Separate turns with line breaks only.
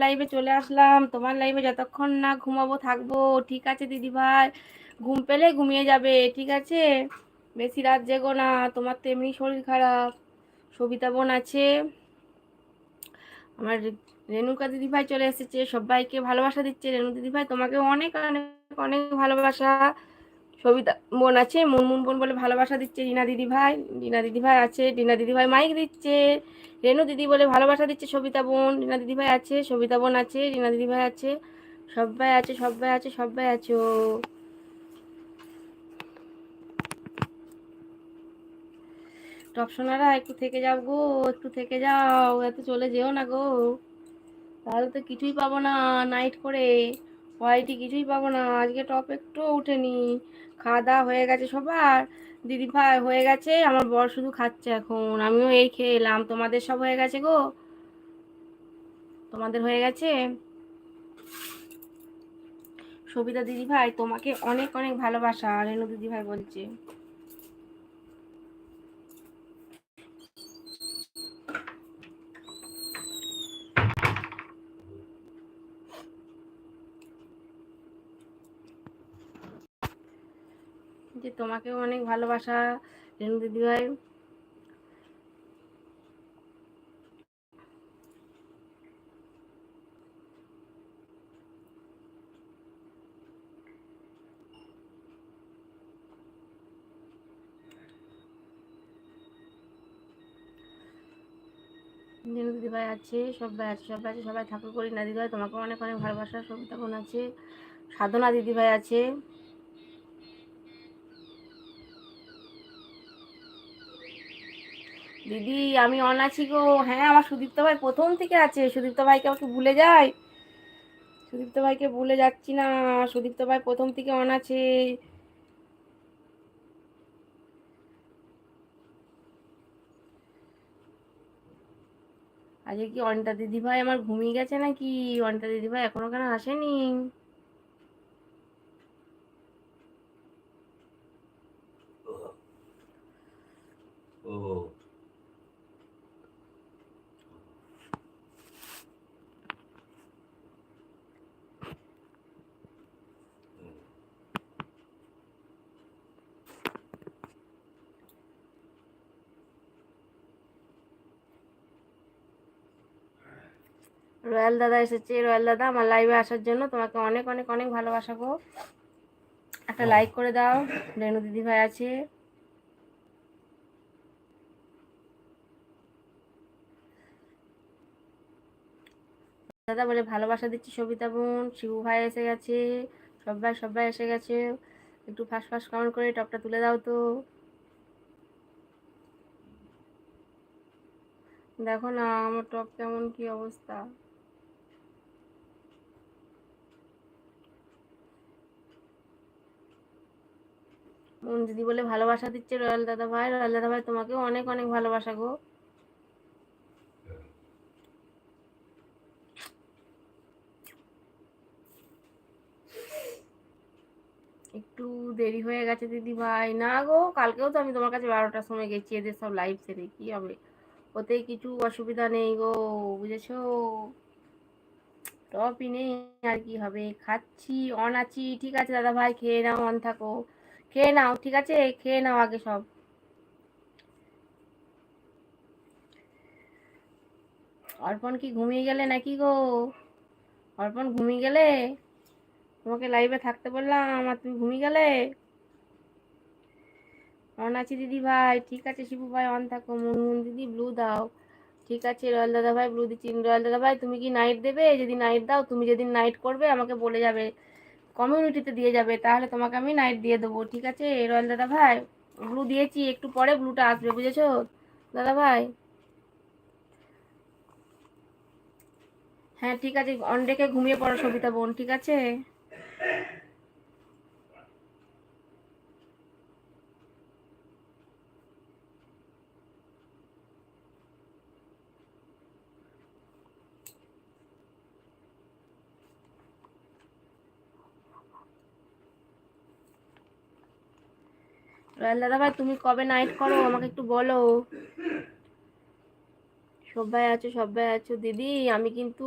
লাইভে চলে আসলাম। তোমার লাইভে যতক্ষণ না ঘুমাবো থাকবো। ঠিক আছে দিদি ভাই, ঘুম পেলে ঘুমিয়ে যাবে, ঠিক আছে? বেশি রাত জেগো না, তোমার তো এমনি শরীর খারাপ। সবিতা বোন আছে, আমার রেণুকা দিদি ভাই চলে এসেছে, সবাইকে ভালোবাসা দিচ্ছে। রেণু দিদি ভাই তোমাকে অনেক অনেক অনেক ভালোবাসা। সবিতা বোন আছে, মুনমুন বোন বলে ভালোবাসা দিচ্ছে। রিনা দিদি ভাই, রিনা দিদি ভাই আছে, রিনা দিদি ভাই মাইক দিচ্ছে। রেণু দিদি বলে ভালোবাসা দিচ্ছে সবিতা বোন। রিনা দিদি ভাই আছে, সবিতা বোন আছে, রিনা দিদি ভাই আছে, সবাই আছে, সবাই আছে, সবাই আছো। টপসোনারা একটু থেকে যাও গো, একটু থেকে যাও, এত চলে যেও না গো, তাহলে তো কিছুই পাবো না। নাইট করে হোয়াইটি কিছুই পাবো না। আজকে টপ একটু উঠেনি। খাওয়া দাওয়া হয়ে গেছে সবার, দিদি ভাই হয়ে গেছে, আমার বর শুধু খাচ্ছে এখন, আমিও এই খেয়ে এলাম। তোমাদের সব হয়ে গেছে গো? তোমাদের হয়ে গেছে? সবিতা দিদি ভাই তোমাকে অনেক অনেক ভালোবাসা, রেণু দিদি ভাই বলছে। যে তোমাকেও অনেক ভালোবাসা, রেণু দিদি ভাই। রেণু দিদি ভাই আছে, সবাই আছে, সবাই আছে, সবাই ঠাকুর করি না দিদি ভাই, তোমাকে অনেক অনেক ভালোবাসা। সবিতা বোন আছে, সাধনা দিদি ভাই আছে। দিদি আমি অন আছি গো। হ্যাঁ, আমার সুদীপ্ত ভাই প্রথম থেকে আছে। সুদীপ্ত ভাইকে আমাকে ভুলে যায়? সুদীপ্ত ভাইকে ভুলে যাচ্ছি না। সুদীপ্ত ভাই প্রথম থেকে অন আছে। আজকে কি অনিতা দিদি ভাই আমার ঘুমিয়ে গেছে নাকি? অনিতা দিদি ভাই এখনো কেন আসেনি? রয়্যাল দাদা এসেছে। রয়্যাল দাদা আমার লাইভে আসার জন্য তোমাকে অনেক অনেক অনেক ভালোবাসা গো। একটা লাইক করে দাও। রেণু দিদি ভাই আছে। দাদা বলে ভালোবাসা দিচ্ছি। সবিতা বোন, শিবু ভাই এসে গেছে, সবাই সবাই এসে গেছে। একটু ফাঁস ফাঁস কমেন্ট করে টপটা তুলে দাও তো। দেখো না আমার টপ কেমন, কি অবস্থা। মন দিদি বলে ভালোবাসা দিচ্ছে রয়্যাল দাদা ভাই। রয়্যাল দাদা ভাই তোমাকেও অনেক অনেক ভালোবাসা গো। একটু দেরি হয়ে গেছে দিদি ভাই। না গো, কালকেও তো আমি তোমার কাছে 12টার সময় গেছি। এদের সব লাইভ সেরে কি হবে, ওতে কিছু অসুবিধা নেই গো, বুঝেছো? টপই নেই, আর কি হবে। খাচ্ছি, অন আছি, ঠিক আছে দাদা ভাই, খেয়ে নাও, অন থাকো, খেয়ে নাও, ঠিক আছে, খেয়ে নাও আগে সব। অর্পণ কি ঘুমিয়ে গেলে নাকি গো? অর্পণ ঘুমিয়ে গেলে? তোমাকে লাইভে থাকতে বললাম আর তুমি ঘুমিয়ে গেলে। অন আছি দিদি ভাই, ঠিক আছে। শিবু ভাই অন থাকো। মুনমুন দিদি ব্লু দাও, ঠিক আছে। রয়্যাল দাদা ভাই ব্লু দিচ্ছি। রয়্যাল দাদা ভাই তুমি কি নাইট দেবে? যদি নাইট দাও, তুমি যেদিন নাইট করবে আমাকে বলে যাবে, কমিউনিটিতে দিয়ে যাবে, তাহলে তোমাকে আমি নাইট দিয়ে দেবো, ঠিক আছে রয়্যাল দাদা ভাই? ব্লু দিয়েছি, একটু পরে ব্লুটা আসবে, বুঝেছো দাদা ভাই? হ্যাঁ ঠিক আছে, অন ডেকে ঘুমিয়ে পড়ো সবিতা বোন, ঠিক আছে। রয়্যাল দাদা ভাই তুমি কবে নাইট করো আমাকে একটু বলো। সবাই আছো, সবাই আছো দিদি। আমি কিন্তু